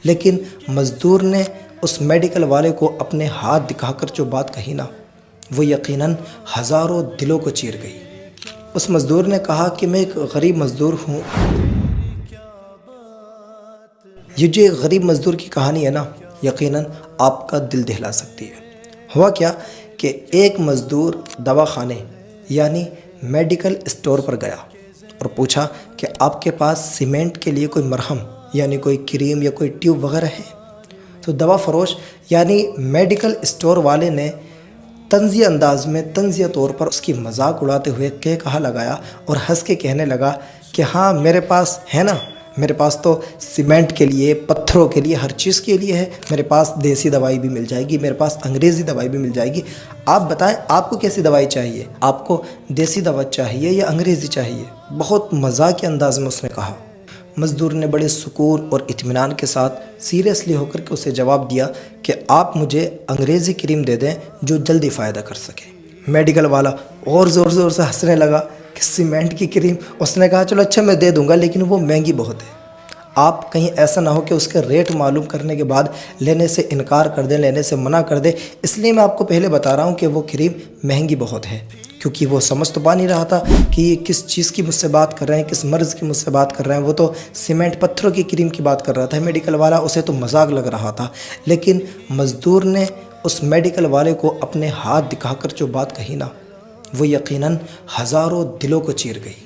لیکن مزدور نے اس میڈیکل والے کو اپنے ہاتھ دکھا کر جو بات کہی نا، وہ یقیناً ہزاروں دلوں کو چیر گئی۔ اس مزدور نے کہا کہ میں ایک غریب مزدور ہوں۔ یہ جو ایک غریب مزدور کی کہانی ہے نا، یقیناً آپ کا دل دہلا سکتی ہے۔ ہوا کیا کہ ایک مزدور دواخانے یعنی میڈیکل اسٹور پر گیا اور پوچھا کہ آپ کے پاس سیمنٹ کے لیے کوئی مرہم یعنی کوئی کریم یا کوئی ٹیوب وغیرہ ہے؟ تو دوا فروش یعنی میڈیکل اسٹور والے نے طنزیہ انداز میں طنزیہ طور پر اس کی مذاق اڑاتے ہوئے کہا لگایا اور ہنس کے کہنے لگا کہ ہاں میرے پاس ہے نا، میرے پاس تو سیمنٹ کے لیے، پتھروں کے لیے، ہر چیز کے لیے ہے، میرے پاس دیسی دوائی بھی مل جائے گی، میرے پاس انگریزی دوائی بھی مل جائے گی۔ آپ بتائیں آپ کو کیسی دوائی چاہیے؟ آپ کو دیسی دوا چاہیے یا انگریزی چاہیے؟ بہت مزاق کے انداز میں اس نے کہا۔ مزدور نے بڑے سکون اور اطمینان کے ساتھ سیریسلی ہو کر کے اسے جواب دیا کہ آپ مجھے انگریزی کریم دے دیں جو جلدی فائدہ کر سکے۔ میڈیکل والا اور زور سے ہنسنے لگا کہ سیمنٹ کی کریم؟ اس نے کہا چلو اچھا میں دے دوں گا، لیکن وہ مہنگی بہت ہے۔ آپ کہیں ایسا نہ ہو کہ اس کے ریٹ معلوم کرنے کے بعد لینے سے انکار کر دیں، لینے سے منع کر دیں، اس لیے میں آپ کو پہلے بتا رہا ہوں کہ وہ کریم مہنگی بہت ہے۔ کیونکہ وہ سمجھ تو پا نہیں رہا تھا کہ یہ کس چیز کی مجھ سے بات کر رہے ہیں، کس مرض کی مجھ سے بات کر رہے ہیں۔ وہ تو سیمنٹ پتھروں کی کریم کی بات کر رہا تھا میڈیکل والا، اسے تو مذاق لگ رہا تھا۔ لیکن مزدور نے اس میڈیکل والے کو اپنے ہاتھ دکھا کر جو بات کہی نا، وہ یقیناً ہزاروں دلوں کو چیر گئی۔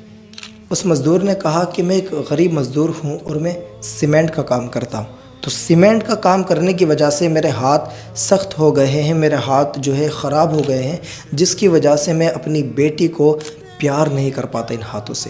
اس مزدور نے کہا کہ میں ایک غریب مزدور ہوں اور میں سیمنٹ کا کام کرتا ہوں، تو سیمنٹ کا کام کرنے کی وجہ سے میرے ہاتھ سخت ہو گئے ہیں، میرے ہاتھ جو ہے خراب ہو گئے ہیں، جس کی وجہ سے میں اپنی بیٹی کو پیار نہیں کر پاتا ان ہاتھوں سے۔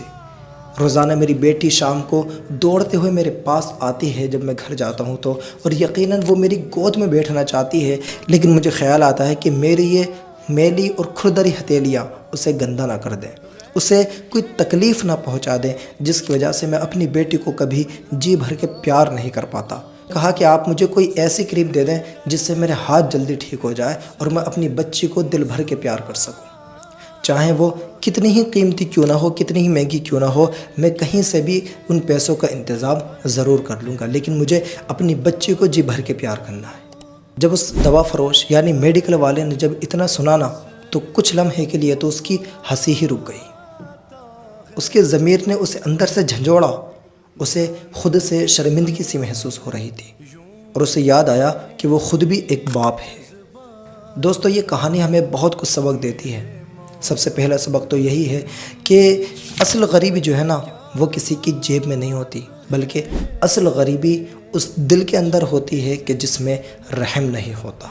روزانہ میری بیٹی شام کو دوڑتے ہوئے میرے پاس آتی ہے جب میں گھر جاتا ہوں تو، اور یقیناً وہ میری گود میں بیٹھنا چاہتی ہے، لیکن مجھے خیال آتا ہے کہ میری یہ میلی اور کھردری ہتھیلیاں اسے گندا نہ کر دیں، اسے کوئی تکلیف نہ پہنچا دیں، جس کی وجہ سے میں اپنی بیٹی کو کبھی جی بھر کے پیار نہیں کر پاتا۔ کہا کہ آپ مجھے کوئی ایسی کریم دے دیں جس سے میرے ہاتھ جلدی ٹھیک ہو جائے اور میں اپنی بچی کو دل بھر کے پیار کر سکوں، چاہے وہ کتنی ہی قیمتی کیوں نہ ہو، کتنی ہی مہنگی کیوں نہ ہو، میں کہیں سے بھی ان پیسوں کا انتظام ضرور کر لوں گا، لیکن مجھے اپنی بچی کو جی بھر کے پیار کرنا ہے۔ جب اس دوا فروش یعنی میڈیکل والے نے جب اتنا سنا نا، تو کچھ لمحے کے لیے تو اس کی ہنسی ہی رک گئی۔ اس کے ضمیر نے اسے اندر سے جھنجھوڑا، اسے خود سے شرمندگی سی محسوس ہو رہی تھی، اور اسے یاد آیا کہ وہ خود بھی ایک باپ ہے۔ دوستو، یہ کہانی ہمیں بہت کچھ سبق دیتی ہے۔ سب سے پہلا سبق تو یہی ہے کہ اصل غریبی جو ہے نا، وہ کسی کی جیب میں نہیں ہوتی، بلکہ اصل غریبی اس دل کے اندر ہوتی ہے کہ جس میں رحم نہیں ہوتا۔